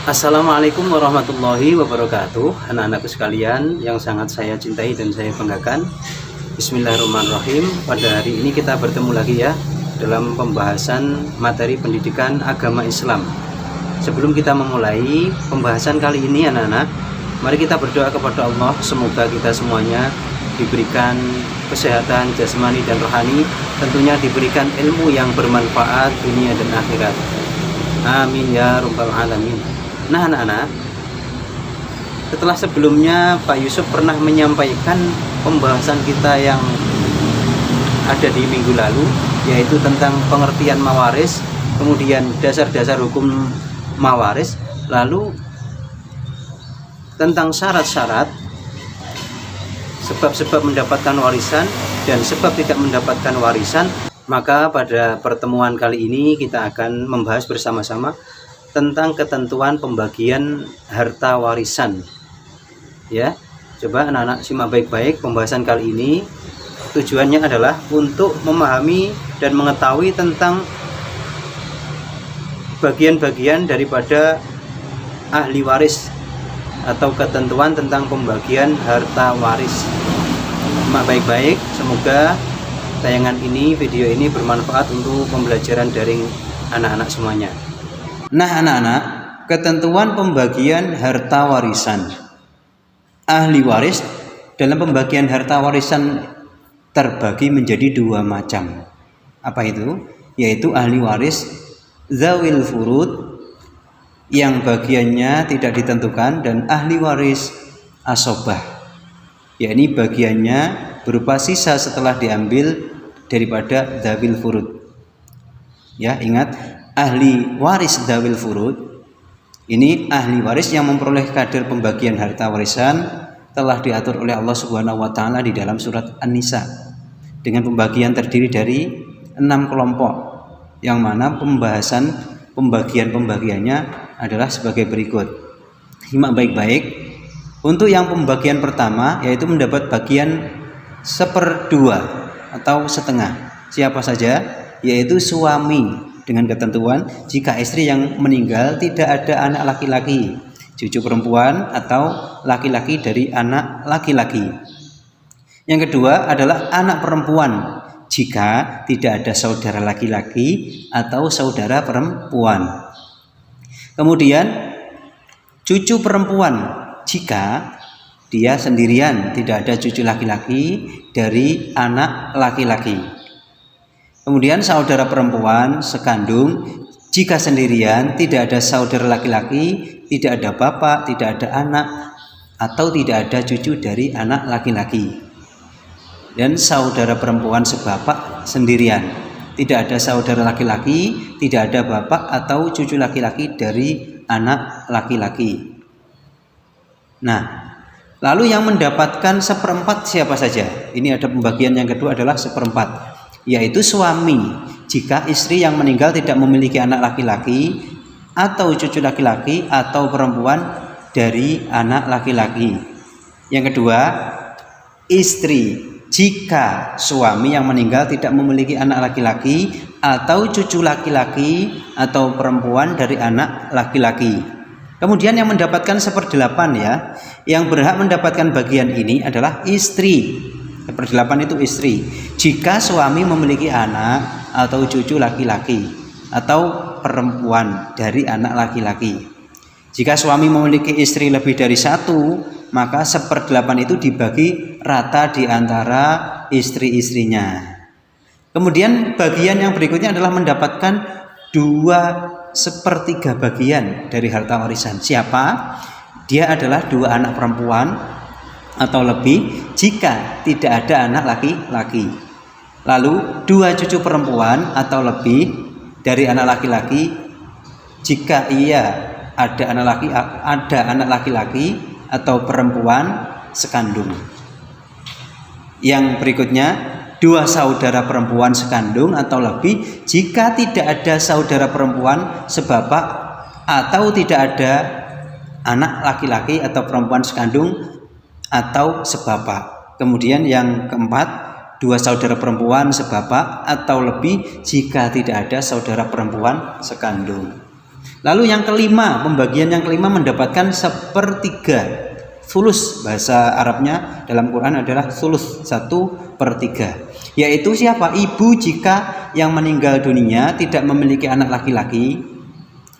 Assalamualaikum warahmatullahi wabarakatuh. Anak-anakku sekalian yang sangat saya cintai dan saya banggakan, Bismillahirrahmanirrahim. Pada hari ini kita bertemu lagi ya dalam pembahasan materi pendidikan agama Islam. Sebelum kita memulai pembahasan kali ini anak-anak, mari kita berdoa kepada Allah. Semoga kita semuanya diberikan kesehatan jasmani dan rohani, tentunya diberikan ilmu yang bermanfaat dunia dan akhirat. Amin ya rabbal alamin. Nah anak-anak, setelah sebelumnya Pak Yusuf pernah menyampaikan pembahasan kita yang ada di minggu lalu, yaitu tentang pengertian mawaris, kemudian dasar-dasar hukum mawaris, lalu tentang syarat-syarat, sebab-sebab mendapatkan warisan dan sebab tidak mendapatkan warisan. Maka pada pertemuan kali ini kita akan membahas bersama-sama tentang ketentuan pembagian harta warisan. Ya, coba anak-anak simak baik-baik pembahasan kali ini. Tujuannya adalah untuk memahami dan mengetahui tentang bagian-bagian daripada ahli waris atau ketentuan tentang pembagian harta waris. Simak baik-baik, semoga tayangan ini, video ini bermanfaat untuk pembelajaran daring anak-anak semuanya. Nah anak-anak, ketentuan pembagian harta warisan. Ahli waris dalam pembagian harta warisan terbagi menjadi dua macam. Apa itu? Yaitu ahli waris zawil furud yang bagiannya tidak ditentukan, dan ahli waris asobah, yakni bagiannya berupa sisa setelah diambil daripada zawil furud. Ya, ingat, ahli waris dzawil furud ini ahli waris yang memperoleh kadar pembagian harta warisan telah diatur oleh Allah Subhanahu wa taala di dalam surat An-Nisa dengan pembagian terdiri dari 6 kelompok, yang mana pembagiannya adalah sebagai berikut. Simak baik-baik. Untuk yang pembagian pertama, yaitu mendapat bagian 1/2 atau setengah. Siapa saja? Yaitu suami, dengan ketentuan jika istri yang meninggal tidak ada anak laki-laki, cucu perempuan atau laki-laki dari anak laki-laki. Yang kedua adalah anak perempuan jika tidak ada saudara laki-laki atau saudara perempuan. Kemudian cucu perempuan jika dia sendirian, tidak ada cucu laki-laki dari anak laki-laki. Kemudian saudara perempuan sekandung jika sendirian, tidak ada saudara laki-laki, tidak ada bapak, tidak ada anak, atau tidak ada cucu dari anak laki-laki. Dan saudara perempuan sebapak sendirian, tidak ada saudara laki-laki, tidak ada bapak atau cucu laki-laki dari anak laki-laki. Nah, lalu yang mendapatkan 1/4 siapa saja? Ini ada pembagian yang kedua adalah 1/4. Yaitu suami jika istri yang meninggal tidak memiliki anak laki-laki atau cucu laki-laki atau perempuan dari anak laki-laki. Yang kedua, istri jika suami yang meninggal tidak memiliki anak laki-laki atau cucu laki-laki atau perempuan dari anak laki-laki. Kemudian yang mendapatkan 1/8 ya, yang berhak mendapatkan bagian ini adalah istri. 1/8 itu istri jika suami memiliki anak atau cucu laki-laki atau perempuan dari anak laki-laki. Jika suami memiliki istri lebih dari 1, maka 1/8 itu dibagi rata di antara istri-istrinya. Kemudian bagian yang berikutnya adalah mendapatkan 2/3 bagian dari harta warisan. Siapa? Dia adalah 2 anak perempuan atau lebih jika tidak ada anak laki-laki. Lalu 2 cucu perempuan atau lebih dari anak laki-laki jika ia ada anak laki-laki atau perempuan sekandung. Yang berikutnya 2 saudara perempuan sekandung atau lebih jika tidak ada saudara perempuan sebapak atau tidak ada anak laki-laki atau perempuan sekandung atau sebapak. Kemudian yang keempat, 2 saudara perempuan sebapak atau lebih jika tidak ada saudara perempuan sekandung. Lalu yang kelima, pembagian yang kelima mendapatkan 1/3. Sulus bahasa Arabnya dalam Quran adalah sulus, 1/3. Yaitu siapa? Ibu jika yang meninggal dunia tidak memiliki anak laki-laki,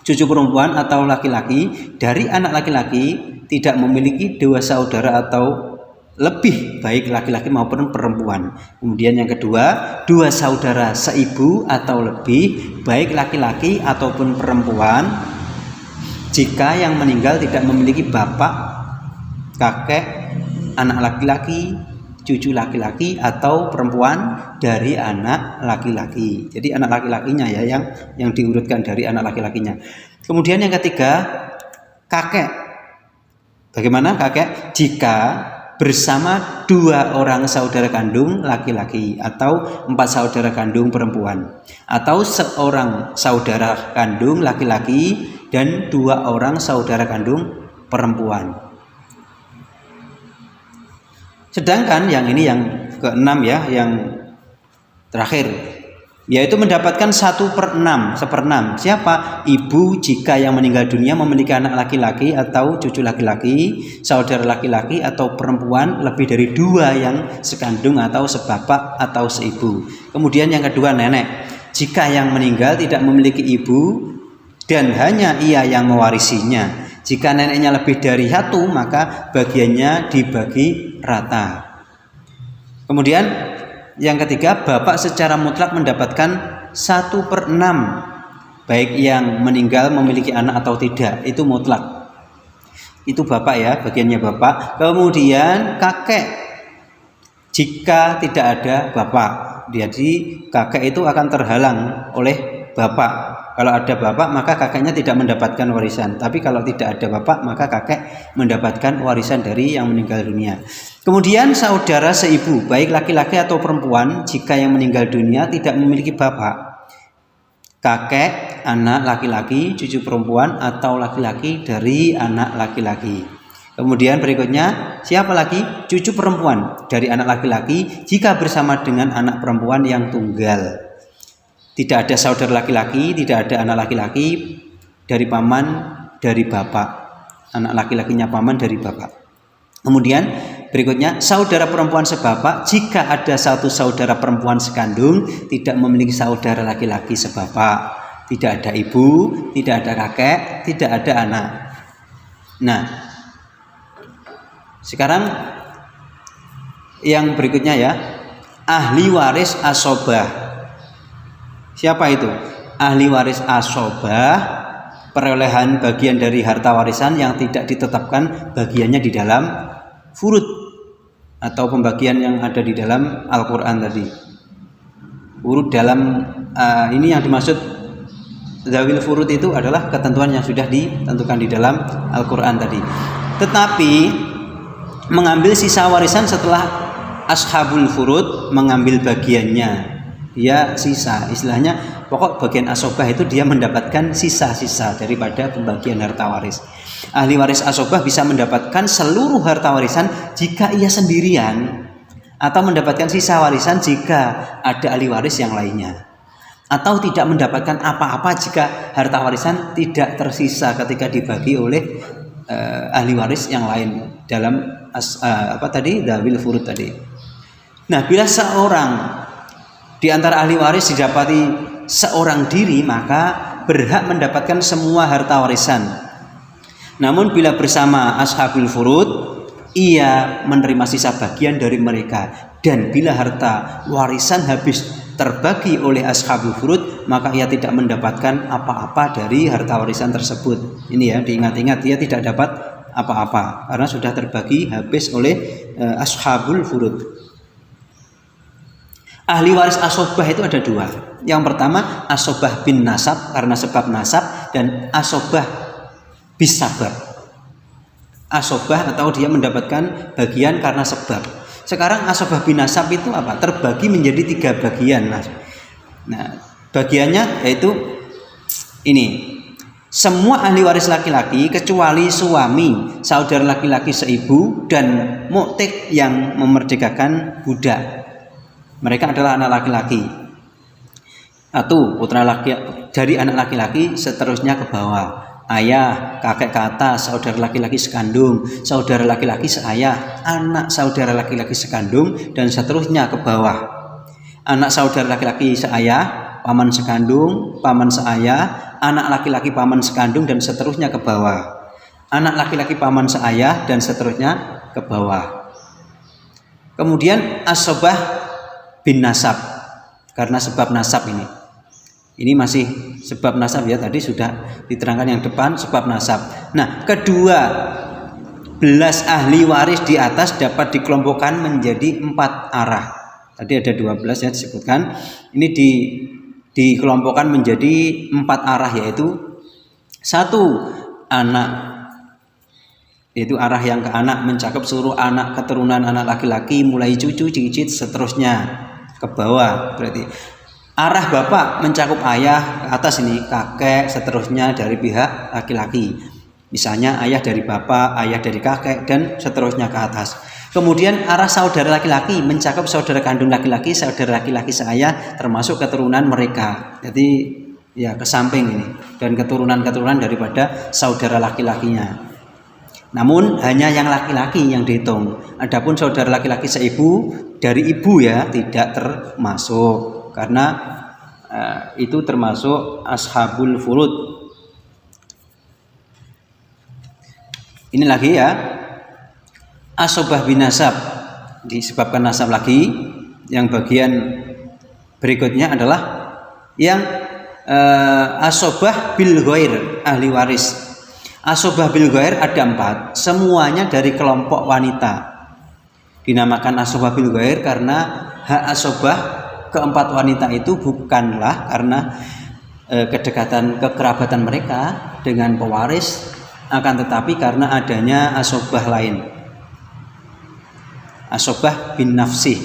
cucu perempuan atau laki-laki dari anak laki-laki, tidak memiliki 2 saudara atau lebih, baik laki-laki maupun perempuan. Kemudian yang kedua, 2 saudara seibu atau lebih, baik laki-laki ataupun perempuan, jika yang meninggal tidak memiliki bapak, kakek, anak laki-laki, cucu laki-laki atau perempuan dari anak laki-laki. Jadi anak laki-lakinya ya yang diurutkan dari anak laki-lakinya. Kemudian yang ketiga, kakek. Bagaimana kakek? Jika bersama 2 orang saudara kandung laki-laki atau 4 saudara kandung perempuan, atau seorang saudara kandung laki-laki dan 2 orang saudara kandung perempuan. Sedangkan yang ini yang keenam ya, yang terakhir, yaitu mendapatkan 1/6. Siapa? Ibu jika yang meninggal dunia memiliki anak laki-laki atau cucu laki-laki, saudara laki-laki atau perempuan lebih dari 2 yang sekandung atau sebapak atau seibu. Kemudian yang kedua, nenek. Jika yang meninggal tidak memiliki ibu dan hanya ia yang mewarisinya. Jika neneknya lebih dari 1, maka bagiannya dibagi rata. Kemudian yang ketiga, bapak secara mutlak mendapatkan 1/6, baik yang meninggal memiliki anak atau tidak, itu mutlak. Itu bapak ya, bagiannya bapak. Kemudian kakek, jika tidak ada bapak, jadi kakek itu akan terhalang oleh bapak. Kalau ada bapak maka kakeknya tidak mendapatkan warisan. Tapi kalau tidak ada bapak maka kakek mendapatkan warisan dari yang meninggal dunia. Kemudian saudara seibu, baik laki-laki atau perempuan, jika yang meninggal dunia tidak memiliki bapak, kakek, anak laki-laki, cucu perempuan atau laki-laki dari anak laki-laki. Kemudian berikutnya, siapa lagi? Cucu perempuan dari anak laki-laki jika bersama dengan anak perempuan yang tunggal. Tidak ada saudara laki-laki, tidak ada anak laki-laki dari paman, dari bapak. Anak laki-lakinya paman dari bapak. Kemudian berikutnya, saudara perempuan sebapak jika ada 1 saudara perempuan sekandung tidak memiliki saudara laki-laki sebapak. Tidak ada ibu, tidak ada kakek, tidak ada anak. Nah, sekarang yang berikutnya ya, ahli waris asobah. Siapa itu? Ahli waris asobah, perolehan bagian dari harta warisan yang tidak ditetapkan bagiannya di dalam furud atau pembagian yang ada di dalam Al-Quran tadi. Furud dalam ini yang dimaksud zawil furud itu adalah ketentuan yang sudah ditentukan di dalam Al-Quran tadi. Tetapi mengambil sisa warisan setelah ashabul furud mengambil bagiannya, dia sisa, istilahnya pokok bagian asobah itu dia mendapatkan sisa-sisa daripada pembagian harta waris. Ahli waris asobah bisa mendapatkan seluruh harta warisan jika ia sendirian, atau mendapatkan sisa warisan jika ada ahli waris yang lainnya, atau tidak mendapatkan apa-apa jika harta warisan tidak tersisa ketika dibagi oleh ahli waris yang lain dalam dzawil furud tadi. Nah, bila seorang di antara ahli waris didapati seorang diri, maka berhak mendapatkan semua harta warisan. Namun bila bersama ashabul furud, ia menerima sisa bagian dari mereka. Dan bila harta warisan habis terbagi oleh ashabul furud, maka ia tidak mendapatkan apa-apa dari harta warisan tersebut. Ini ya, diingat-ingat, dia tidak dapat apa-apa karena sudah terbagi habis oleh ashabul furud. Ahli waris asobah itu ada 2. Yang pertama asobah bin nasab karena sebab nasab, dan asobah bis sabab. Asobah atau dia mendapatkan bagian karena sebab. Sekarang asobah bin nasab itu apa? Terbagi menjadi 3 bagian. Nah, bagiannya yaitu ini. Semua ahli waris laki-laki kecuali suami, saudara laki-laki seibu, dan mu'tik yang memerdekakan budak. Mereka adalah anak laki-laki. Atau putra laki dari anak laki-laki seterusnya ke bawah. Ayah, kakek ke atas, saudara laki-laki sekandung, saudara laki-laki seayah, anak saudara laki-laki sekandung, dan seterusnya ke bawah. Anak saudara laki-laki seayah, paman sekandung, paman seayah, anak laki-laki paman sekandung, dan seterusnya ke bawah. Anak laki-laki paman seayah, dan seterusnya ke bawah. Kemudian asobah bin nasab, karena sebab nasab ini. Ini masih sebab nasab ya, tadi sudah diterangkan yang depan sebab nasab. Nah, kedua belas ahli waris di atas dapat dikelompokkan menjadi 4 arah. Tadi ada 12 ya disebutkan. Ini dikelompokkan menjadi 4 arah, yaitu 1 anak, yaitu arah yang ke anak mencakup seluruh anak keturunan anak laki-laki mulai cucu, cicit, seterusnya ke bawah. Berarti arah bapak mencakup ayah ke atas ini, kakek, seterusnya dari pihak laki-laki. Misalnya ayah dari bapak, ayah dari kakek, dan seterusnya ke atas. Kemudian arah saudara laki-laki mencakup saudara kandung laki-laki, saudara laki-laki seayah, termasuk keturunan mereka. Jadi ya ke samping ini, dan keturunan-keturunan daripada saudara laki-lakinya. Namun hanya yang laki-laki yang dihitung. Adapun saudara laki-laki seibu dari ibu ya tidak termasuk. Karena itu termasuk ashabul furud. Ini lagi ya, asobah bin nasab, disebabkan nasab lagi. Yang bagian berikutnya adalah yang asobah bil ghair, ahli waris. Asobah bil ghair ada 4, semuanya dari kelompok wanita. Dinamakan asobah bil ghair karena hak asobah keempat wanita itu bukanlah karena kedekatan kekerabatan mereka dengan pewaris, akan tetapi karena adanya asobah lain, asobah bin nafsi.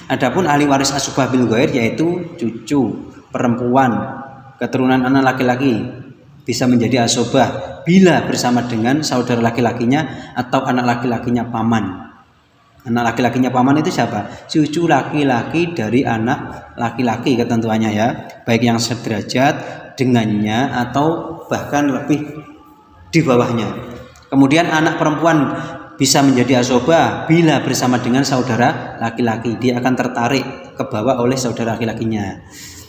Adapun ahli waris asobah bil ghair yaitu cucu perempuan keturunan anak laki-laki bisa menjadi asobah bila bersama dengan saudara laki-lakinya atau anak laki-lakinya paman. Anak laki-lakinya paman itu siapa? Cucu laki-laki dari anak laki-laki ketentuannya ya, baik yang sederajat dengannya atau bahkan lebih di bawahnya. Kemudian anak perempuan bisa menjadi asobah bila bersama dengan saudara laki-laki, dia akan tertarik ke bawah oleh saudara laki-lakinya.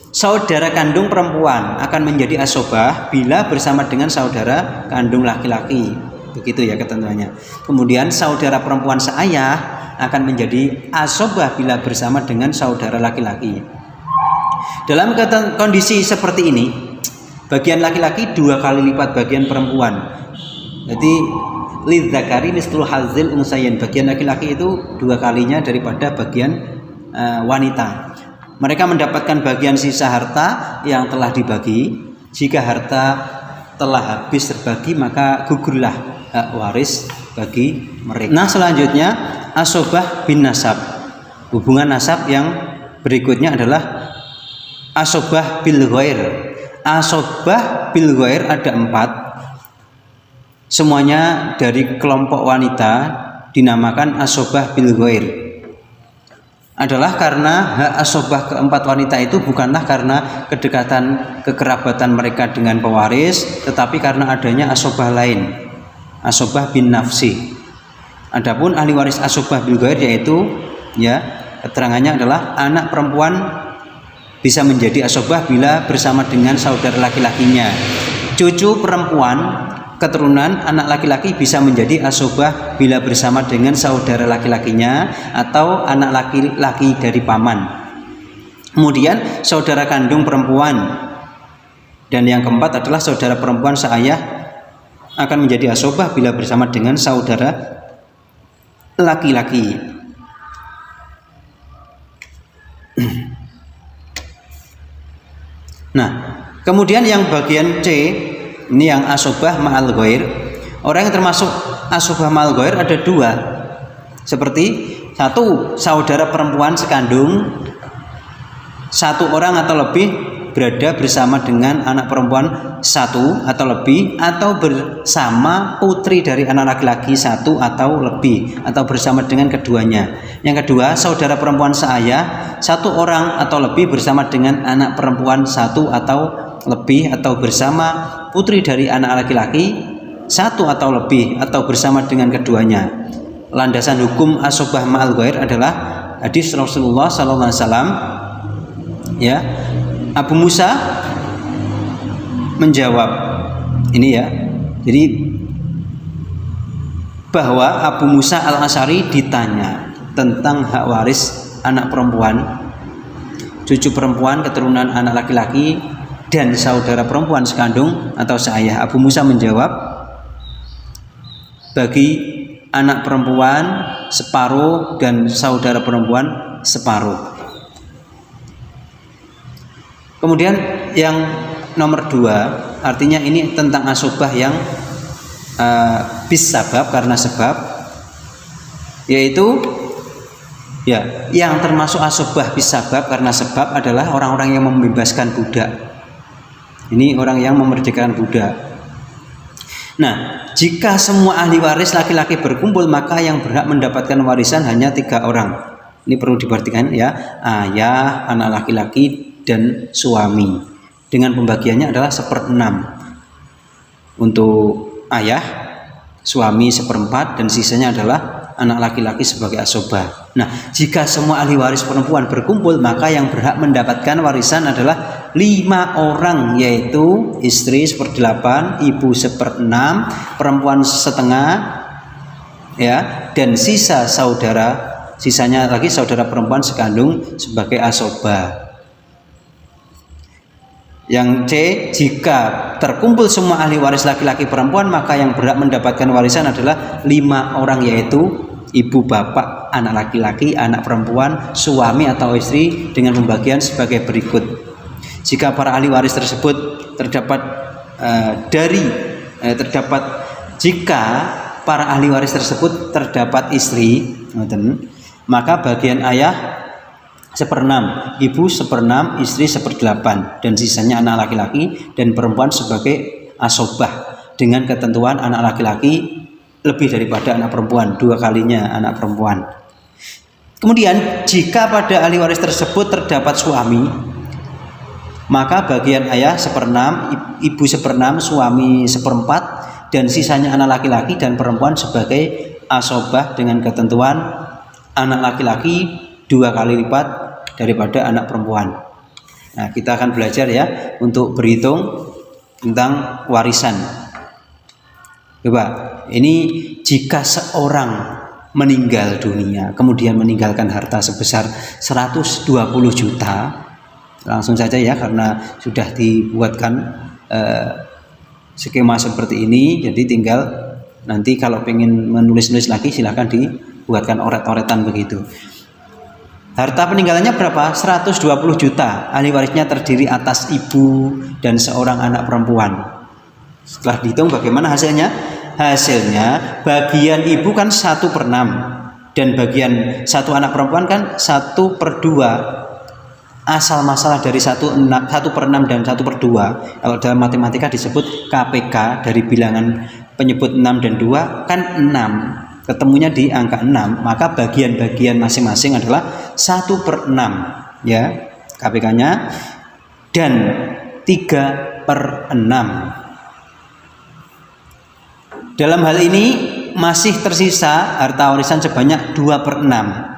Saudara kandung perempuan akan menjadi asobah bila bersama dengan saudara kandung laki-laki, begitu ya ketentuannya. Kemudian saudara perempuan seayah akan menjadi asobah bila bersama dengan saudara laki-laki. Dalam kondisi seperti ini, bagian laki-laki 2 kali lipat bagian perempuan. Jadi lidzakari mislu hazil unsayain, bagian laki-laki itu 2 kalinya daripada bagian wanita. Mereka mendapatkan bagian sisa harta yang telah dibagi. Jika harta telah habis terbagi, maka gugurlah hak waris bagi mereka. Nah, selanjutnya asobah bin nasab. Hubungan nasab yang berikutnya adalah asobah bil ghair. Asobah bil ghair ada 4, semuanya dari kelompok wanita, dinamakan asobah bil ghair. Adalah karena hak asobah keempat wanita itu bukanlah karena kedekatan kekerabatan mereka dengan pewaris, tetapi karena adanya asobah lain, asobah bin nafsi. Adapun ahli waris asobah bil ghair yaitu ya keterangannya adalah anak perempuan bisa menjadi asobah bila bersama dengan saudara laki-lakinya. Cucu perempuan keturunan anak laki-laki bisa menjadi asobah bila bersama dengan saudara laki-lakinya atau anak laki-laki dari paman. Kemudian saudara kandung perempuan, dan yang keempat adalah saudara perempuan seayah akan menjadi asobah bila bersama dengan saudara laki-laki. Nah, kemudian yang bagian C ini yang asobah ma'al ghair. Orang yang termasuk asobah ma'al ghair ada 2. Seperti 1, saudara perempuan sekandung 1 orang atau lebih berada bersama dengan anak perempuan 1 atau lebih, atau bersama putri dari anak laki-laki 1 atau lebih, atau bersama dengan keduanya. Yang kedua, saudara perempuan seayah 1 orang atau lebih bersama dengan anak perempuan 1 atau lebih atau bersama putri dari anak laki-laki, satu atau lebih atau bersama dengan keduanya. Landasan hukum asobah ma'al ghair adalah hadis Rasulullah sallallahu alaihi wasallam, ya. Abu Musa menjawab ini, ya. Jadi bahwa Abu Musa Al-Asy'ari ditanya tentang hak waris anak perempuan, cucu perempuan, keturunan anak laki-laki, dan saudara perempuan sekandung atau seayah. Abu Musa menjawab, bagi anak perempuan separuh dan saudara perempuan separuh. Kemudian yang nomor 2, artinya ini tentang asobah yang bis sabab, karena sebab, yaitu ya, yang termasuk asobah bis sabab karena sebab adalah orang-orang yang membebaskan budak. Ini orang yang memerdekakan budak. Nah, jika semua ahli waris laki-laki berkumpul, maka yang berhak mendapatkan warisan hanya 3 orang. Ini perlu diperhatikan, ya, ayah, anak laki-laki, dan suami. Dengan pembagiannya adalah 1/6 untuk ayah, suami 1/4, dan sisanya adalah anak laki-laki sebagai asobah. Nah, jika semua ahli waris perempuan berkumpul, maka yang berhak mendapatkan warisan adalah 5 orang, yaitu istri 1/8, ibu 1/6, perempuan 1/2, ya, dan sisanya lagi saudara perempuan sekandung sebagai asobah. Yang C, jika terkumpul semua ahli waris laki-laki perempuan, maka yang berhak mendapatkan warisan adalah 5 orang, yaitu ibu, bapak, anak laki-laki, anak perempuan, suami atau istri, dengan pembagian sebagai berikut. Jika para ahli waris tersebut jika para ahli waris tersebut terdapat istri, maka bagian ayah 1/6, ibu 1/6, istri 1/8, dan sisanya anak laki-laki dan perempuan sebagai asobah, dengan ketentuan anak laki-laki lebih daripada anak perempuan, 2 kalinya anak perempuan. Kemudian jika pada ahli waris tersebut terdapat suami, maka bagian ayah 1/6, ibu 1/6, suami 1/4, dan sisanya anak laki-laki dan perempuan sebagai asobah, dengan ketentuan anak laki-laki 2 kali lipat daripada anak perempuan. Nah, kita akan belajar, ya, untuk berhitung tentang warisan. Coba, ini jika seorang meninggal dunia kemudian meninggalkan harta sebesar 120 juta, langsung saja, ya, karena sudah dibuatkan skema seperti ini, jadi tinggal nanti kalau pengen menulis-nulis lagi silahkan dibuatkan oret-oretan begitu. Harta peninggalannya berapa? 120 juta. Ahli warisnya terdiri atas ibu dan seorang anak perempuan. Setelah dihitung bagaimana hasilnya? Hasilnya bagian ibu kan 1/6 dan bagian satu anak perempuan kan 1/2. Asal masalah dari 1/6 dan 1/2, kalau dalam matematika disebut KPK, dari bilangan penyebut 6 dan 2 kan 6. Ketemunya di angka 6, maka bagian-bagian masing-masing adalah 1/6, ya, KPK-nya, dan 3/6. Dalam hal ini masih tersisa harta warisan sebanyak 2/6.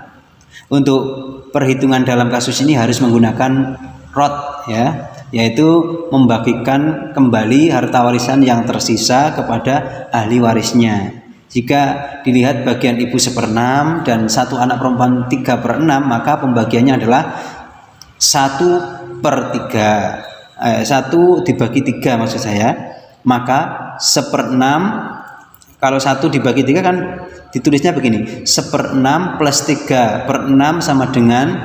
Untuk perhitungan dalam kasus ini harus menggunakan rot, ya, yaitu membagikan kembali harta warisan yang tersisa kepada ahli warisnya. Jika dilihat bagian ibu 1/6 dan satu anak perempuan 3/6, maka pembagiannya adalah 1/3. 1 dibagi 3 maksud saya. Maka 1/6, kalau 1 dibagi 3 kan ditulisnya begini, 1/6 plus 3/6 sama dengan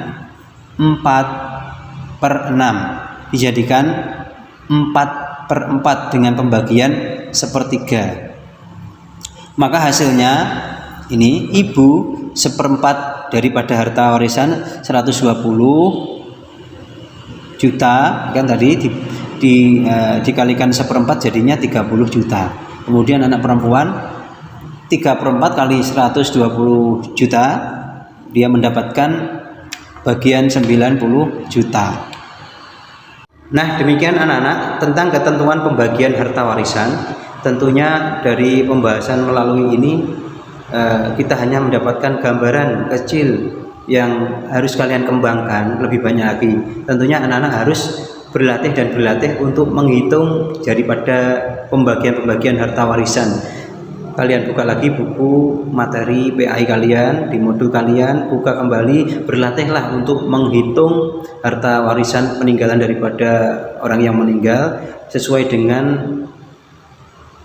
4/6. Dijadikan 4/4 dengan pembagian 1/3. Maka hasilnya ini ibu 1/4 daripada harta warisan 120 juta kan tadi dikalikan 1/4 jadinya 30 juta. Kemudian anak perempuan 3/4 kali 120 juta, dia mendapatkan bagian 90 juta. Nah, demikian anak-anak tentang ketentuan pembagian harta warisan. Tentunya dari pembahasan melalui ini kita hanya mendapatkan gambaran kecil yang harus kalian kembangkan lebih banyak lagi. Tentunya anak-anak harus berlatih dan berlatih untuk menghitung daripada pembagian-pembagian harta warisan. Kalian buka lagi buku materi PAI kalian, di modul kalian buka kembali, berlatihlah untuk menghitung harta warisan peninggalan daripada orang yang meninggal sesuai dengan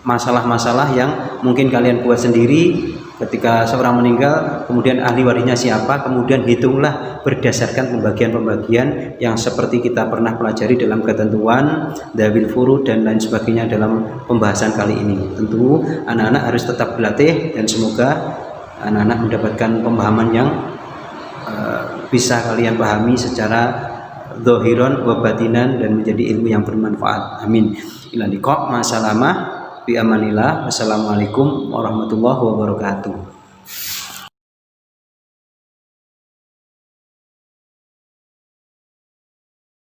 masalah-masalah yang mungkin kalian buat sendiri. Ketika seorang meninggal, kemudian ahli warisnya siapa, kemudian hitunglah berdasarkan pembagian-pembagian yang seperti kita pernah pelajari dalam ketentuan, dawil furud dan lain sebagainya dalam pembahasan kali ini. Tentu anak-anak harus tetap berlatih dan semoga anak-anak mendapatkan pemahaman yang bisa kalian pahami secara zahiran wa batinan dan menjadi ilmu yang bermanfaat. Amin. Ila liqa, ma'assalamah. Bi amanillah. Wassalamualaikum warahmatullahi wabarakatuh.